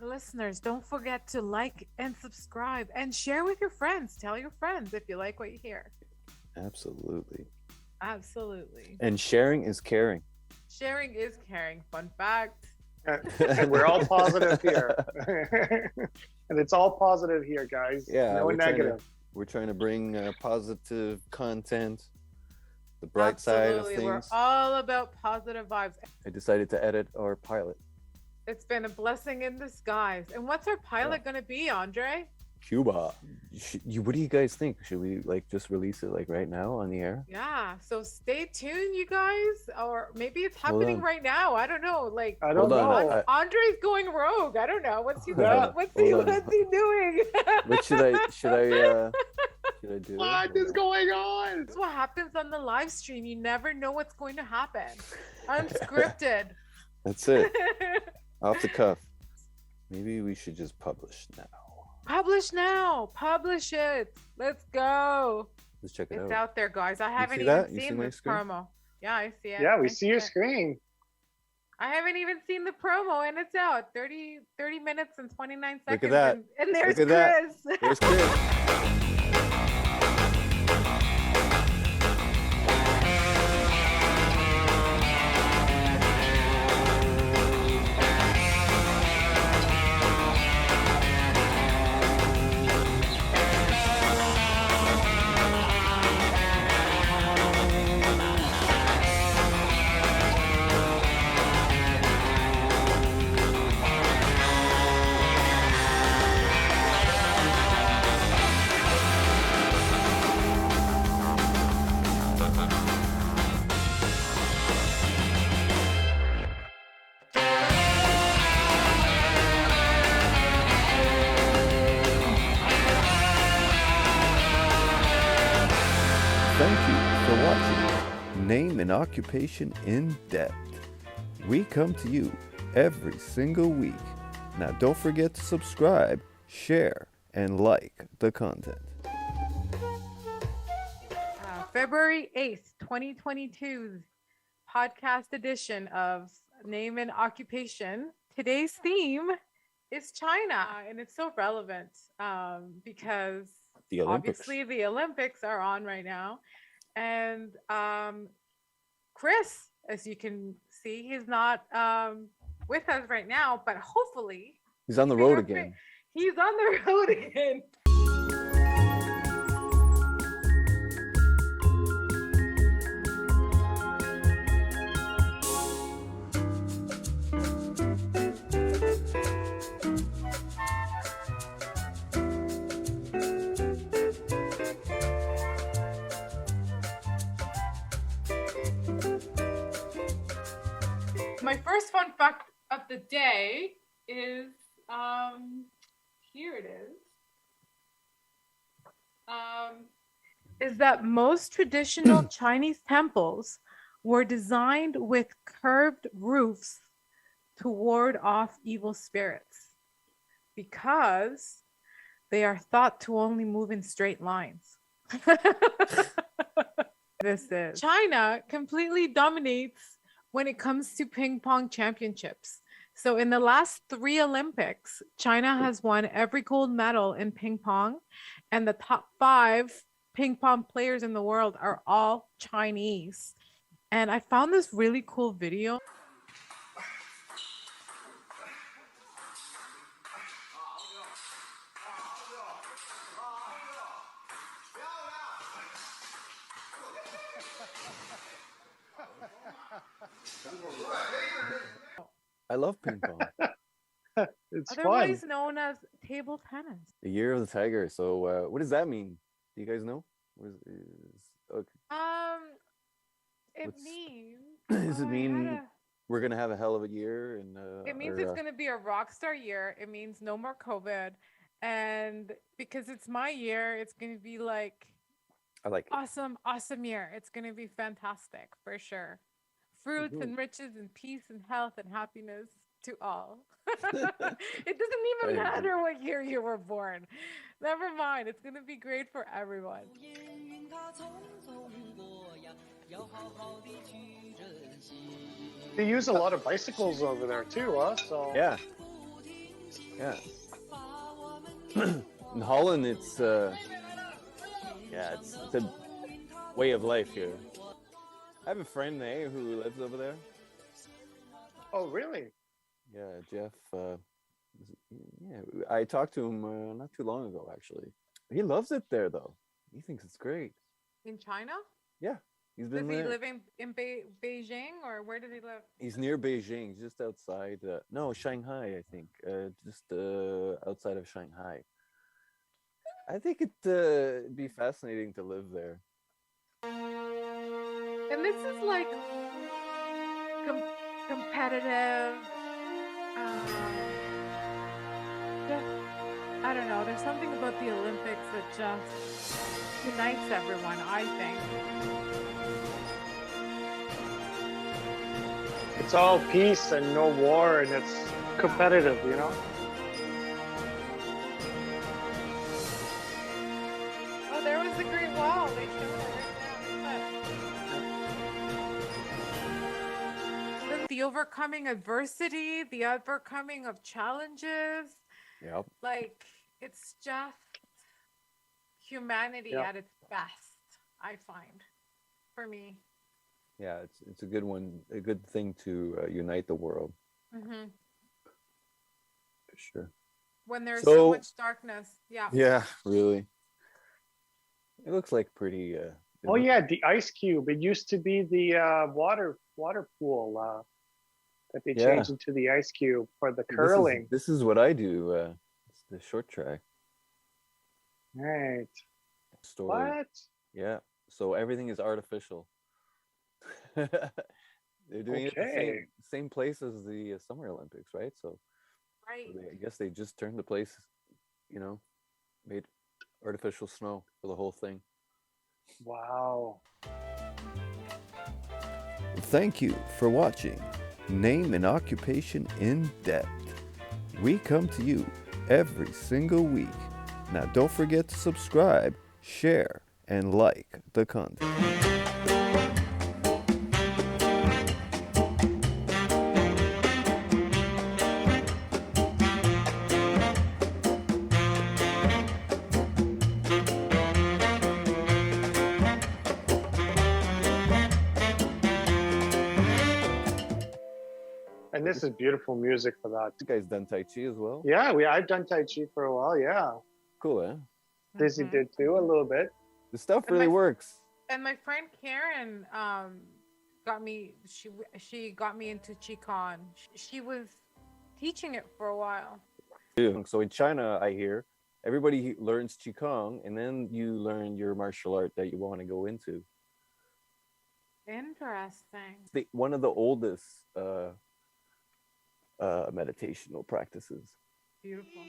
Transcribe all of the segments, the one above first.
listeners, don't forget to like and subscribe and share with your friends. Tell your friends if you like what you hear. Absolutely. Absolutely. And sharing is caring. Sharing is caring. Fun fact. And we're all positive here. And it's all positive here, guys. Yeah, no negative. We're trying to bring positive content, the bright side of things. We're all about positive vibes. I decided to edit our pilot. It's been a blessing in disguise. And what's our pilot going to be, Andre? Cuba. What do you guys think? Should we just release it right now on the air? Yeah. So stay tuned, you guys. Or maybe it's happening right now. I don't know. I don't know. Andre's going rogue. I don't know. What's he doing? What's he doing? What should I do? What is going on? That's what happens on the live stream. You never know what's going to happen. Unscripted. That's it. Off the cuff. Maybe we should just publish now. Publish now. Publish it. Let's go. Let's check it out. It's out there, guys. I haven't even seen this promo. Yeah, I see it. Yeah, we see your screen. I haven't even seen the promo, and it's out. 30 minutes and 29 seconds. Look at that. And there's Chris. There's Chris. Thank you for watching Name and Occupation in Depth. We come to you every single week. Now don't forget to subscribe, share, and like the content. February 8th, 2022, podcast edition of Name and Occupation. Today's theme is China, and it's so relevant because obviously the Olympics are on right now. And Chris, as you can see, he's not with us right now, but hopefully he's on the road again. He's on the road again. My first fun fact of the day is, here it is that most traditional Chinese temples were designed with curved roofs to ward off evil spirits because they are thought to only move in straight lines. China completely dominates when it comes to ping pong championships. So in the last 3 Olympics, China has won every gold medal in ping pong, and the top 5 ping pong players in the world are all Chinese. And I found this really cool video. I love ping pong. It's Otherwise fun. known as table tennis. The year of the tiger. So what does that mean? Do you guys know? Okay. It means. Does it mean we're gonna have a hell of a year? And it means it's gonna be a rock star year. It means no more COVID, and because it's my year, it's gonna be like. I like it. Awesome year. It's gonna be fantastic for sure. Fruits and riches and peace and health and happiness to all. It doesn't even matter what year you were born. Never mind. It's gonna be great for everyone. They use a lot of bicycles over there too, huh? So yeah. Yeah. In Holland, it's a way of life here. I have a friend, who lives over there. Oh, really? Yeah, Jeff. Yeah, I talked to him not too long ago, actually. He loves it there, though. He thinks it's great. In China? Yeah, he's been Does he there. live in Beijing, or where does he live? He's near Beijing, just outside. No, Shanghai, I think. Just outside of Shanghai. I think it'd be fascinating to live there. And this is like competitive. Just, I don't know. There's something about the Olympics that just unites everyone, I think. It's all peace and no war, and it's competitive, you know? Oh, there was the Great Wall. They showed it right now. The overcoming adversity, the overcoming of challenges. Yep. Like, it's just humanity at its best, I find, for me. Yeah, it's a good one, a good thing to unite the world. Mm-hmm. For sure. When there's so much darkness. Yeah. Yeah, really. It looks like pretty. Oh yeah, the ice cube. It used to be the water pool that they changed into the ice cube for the curling. This is what I do. It's the short track. Right. Story. What? Yeah. So everything is artificial. They're doing it the same place as the Summer Olympics, right? So, right. I guess they just turned the place, made artificial snow for the whole thing. Wow. Thank you for watching Name and Occupation in Depth. We come to you every single week. Now don't forget to subscribe, share, and like the content. And this is beautiful music for that. You guys done Tai Chi as well? Yeah, I've done Tai Chi for a while, yeah. Cool, eh? Dizzy did too, a little bit. The stuff really works. And my friend Karen got me, she got me into Qigong. She was teaching it for a while. So in China, I hear, everybody learns Qigong, and then you learn your martial art that you want to go into. Interesting. One of the oldest meditational practices. Beautiful.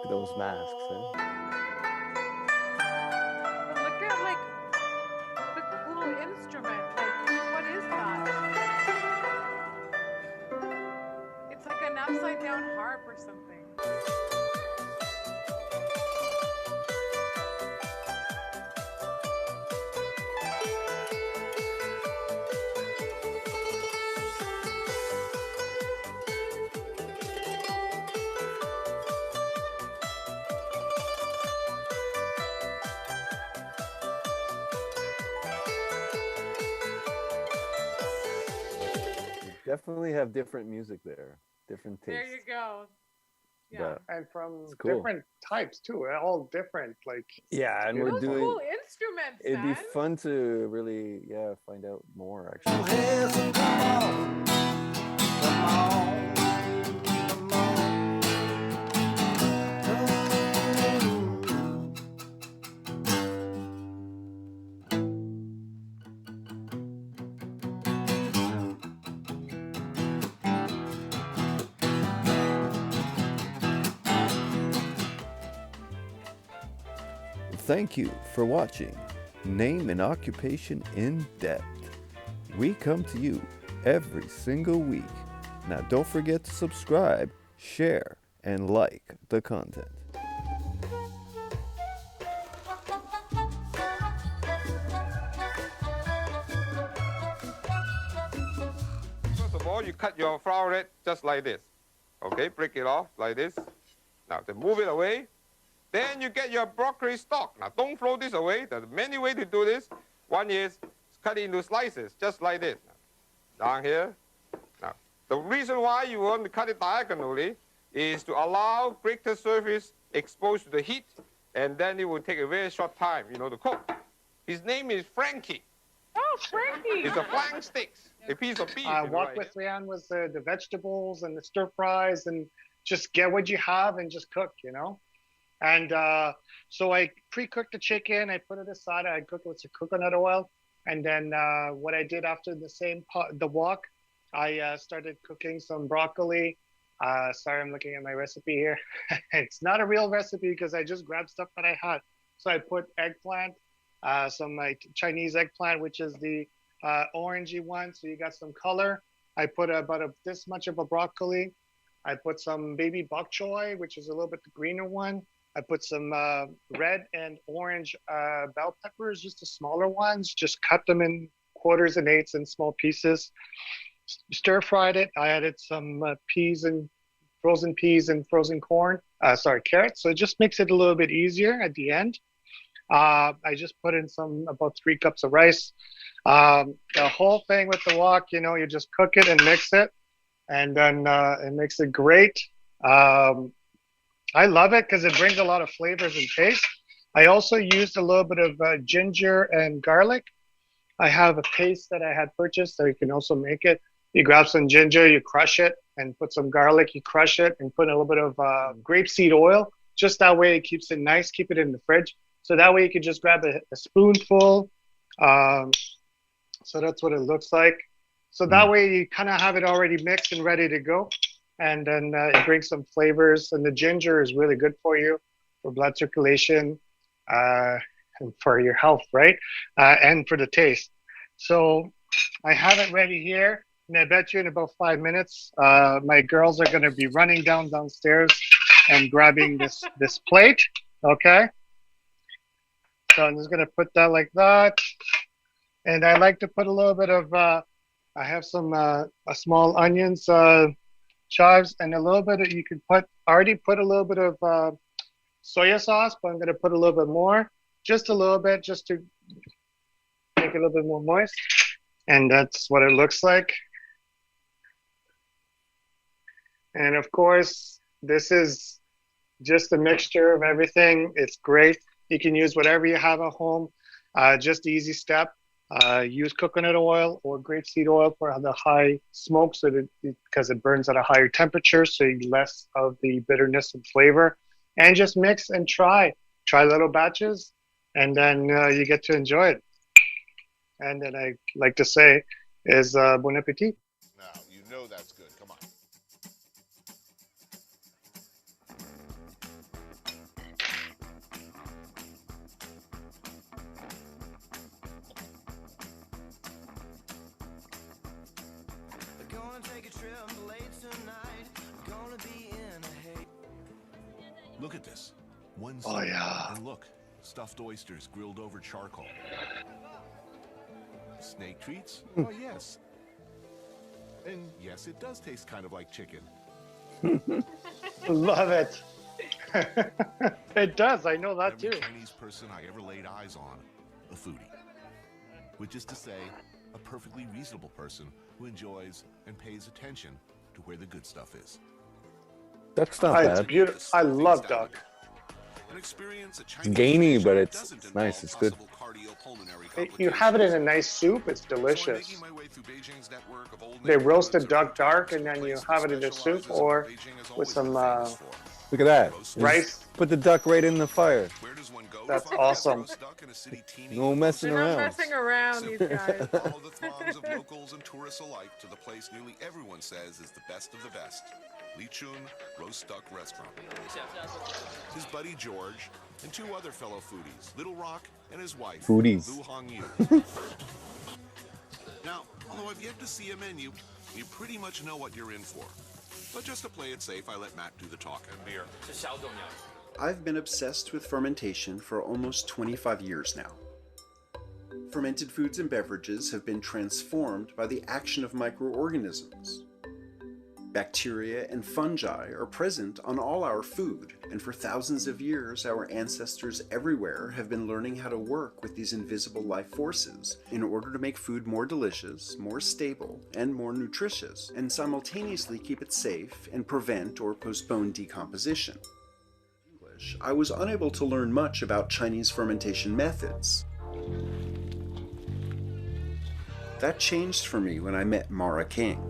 Those masks, eh? Look at like the cool instrument. Like, what is that? It's like an upside down harp or something. Definitely have different music there, different tastes. There you go. Yeah. But and from cool. different types too, all different. Like and we're doing cool instruments. It'd man. be fun to really find out more actually. Thank you for watching Name and Occupation in Depth. We come to you every single week. Now don't forget to subscribe, share, and like the content. First of all, you cut your flowerette just like this. Okay, break it off like this. Now, to move it away. Then you get your broccoli stalk. Now, don't throw this away. There's many ways to do this. One is cut it into slices, just like this. Down here. Now, the reason why you want to cut it diagonally is to allow greater surface exposed to the heat, and then it will take a very short time, to cook. His name is Frankie. Oh, Frankie. It's a flank sticks, a piece of beef. Walk with Leanne was the vegetables and the stir fries, and just get what you have and just cook, And so I pre-cooked the chicken. I put it aside. I cooked it with some coconut oil. And then what I did after the wok, I started cooking some broccoli. Sorry, I'm looking at my recipe here. It's not a real recipe because I just grabbed stuff that I had. So I put eggplant, some Chinese eggplant, which is the orangey one. So you got some color. I put about this much of a broccoli. I put some baby bok choy, which is a little bit the greener one. I put some red and orange bell peppers, just the smaller ones. Just cut them in quarters and eighths and small pieces. Stir fried it. I added some frozen peas and frozen corn. Carrots. So it just makes it a little bit easier at the end. I just put in about 3 cups of rice. The whole thing with the wok, you just cook it and mix it. And then it makes it great. I love it because it brings a lot of flavors and taste. I also used a little bit of ginger and garlic. I have a paste that I had purchased, so you can also make it. You grab some ginger, you crush it, and put some garlic, you crush it, and put a little bit of grapeseed oil. Just that way it keeps it nice, keep it in the fridge. So that way you can just grab a spoonful. So that's what it looks like. So that way you kind of have it already mixed and ready to go. And then it brings some flavors. And the ginger is really good for you, for blood circulation, and for your health, right? And for the taste. So I have it ready here. And I bet you in about 5 minutes, my girls are going to be running downstairs and grabbing this plate. Okay. So I'm just going to put that like that. And I like to put a little bit of, I have some small onions, chives, and a little bit of, you can already put a little bit of soya sauce, but I'm going to put a little bit more, just a little bit, just to make it a little bit more moist. And that's what it looks like. And of course, this is just a mixture of everything. It's great. You can use whatever you have at home. Just the easy step. Use coconut oil or grapeseed oil for the high smoke, because it burns at a higher temperature, so you less of the bitterness and flavor. And just mix and try little batches, and then you get to enjoy it. And then I like to say is bon appetit. Now that's good. Come on. Look at this. Oh yeah. And look, stuffed oysters grilled over charcoal. Snake treats? Oh yes. And yes, it does taste kind of like chicken. Love it. It does. I know that Every too. Chinese person I ever laid eyes on, a foodie. Which is to say, a perfectly reasonable person who enjoys and pays attention to where the good stuff is. That's not It's bad. beautiful. I love duck. It's Gamey, but it's nice. It's good. You have it in a nice soup. It's delicious. They roast the duck dark, and then you have it in a soup or with some Look at that. rice. Put the duck right in the fire. everyone go That's to find awesome. roast duck in a city teeming No with messing They're not around. messing around, these guys. Follow the throngs of locals and tourists alike to the place nearly everyone says is the best of the best, Lichun Roast Duck Restaurant. His buddy George and two other fellow foodies, Little Rock and his wife, Foodies. Lu Hongyu. Now, although I've yet to see a menu, you pretty much know what you're in for. But just to play it safe, I let Matt do the talking. Beer. I've been obsessed with fermentation for almost 25 years now. Fermented foods and beverages have been transformed by the action of microorganisms. Bacteria and fungi are present on all our food, and for thousands of years our ancestors everywhere have been learning how to work with these invisible life forces in order to make food more delicious, more stable, and more nutritious, and simultaneously keep it safe and prevent or postpone decomposition. In English, I was unable to learn much about Chinese fermentation methods. That changed for me when I met Mara King.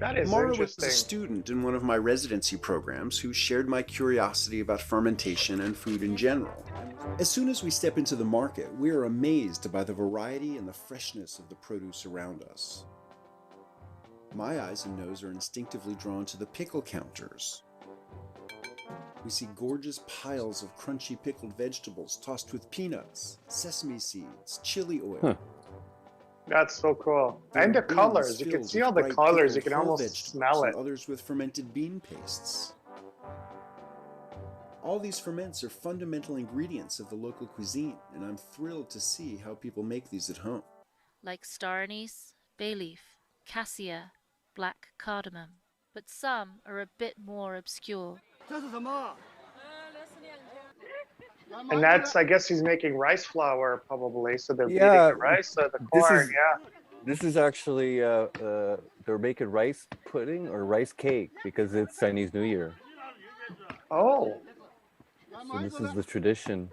That is Mara was interesting. a student in one of my residency programs who shared my curiosity about fermentation and food in general. As soon as we step into the market, we are amazed by the variety and the freshness of the produce around us. My eyes and nose are instinctively drawn to the pickle counters. We see gorgeous piles of crunchy pickled vegetables tossed with peanuts, sesame seeds, chili oil. Huh. That's so cool. There And are the bins colors. You can filled see with all the bright colors. You pickled can whole almost vegetables smell and it. others with fermented bean pastes. All these ferments are fundamental ingredients of the local cuisine, and I'm thrilled to see how people make these at home. Like star anise, bay leaf, cassia, black cardamom, but some are a bit more obscure. And that's, I guess he's making rice flour probably. So they're beating Yeah, the rice or the this corn. is- Yeah. This is actually they're making rice pudding or rice cake because it's Chinese New Year. Oh, So this is the tradition.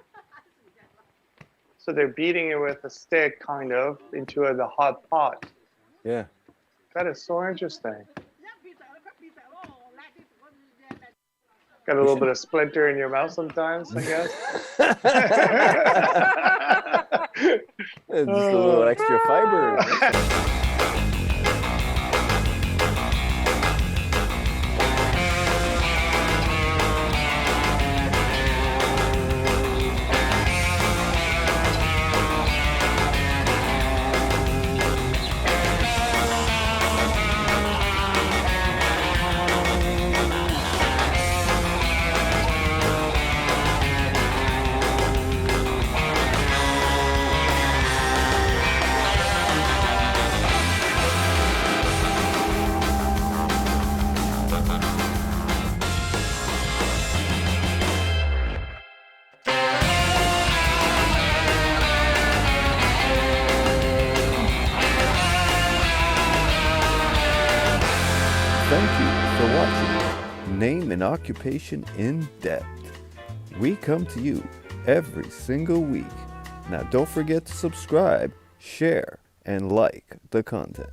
so they're beating it with a stick, kind of, into the hot pot. Yeah. That is so interesting. Got a little bit of splinter in your mouth sometimes, I guess. It's just a little extra fiber. Thank you for watching Name and Occupation in Depth. We come to you every single week. Now don't forget to subscribe, share, and like the content.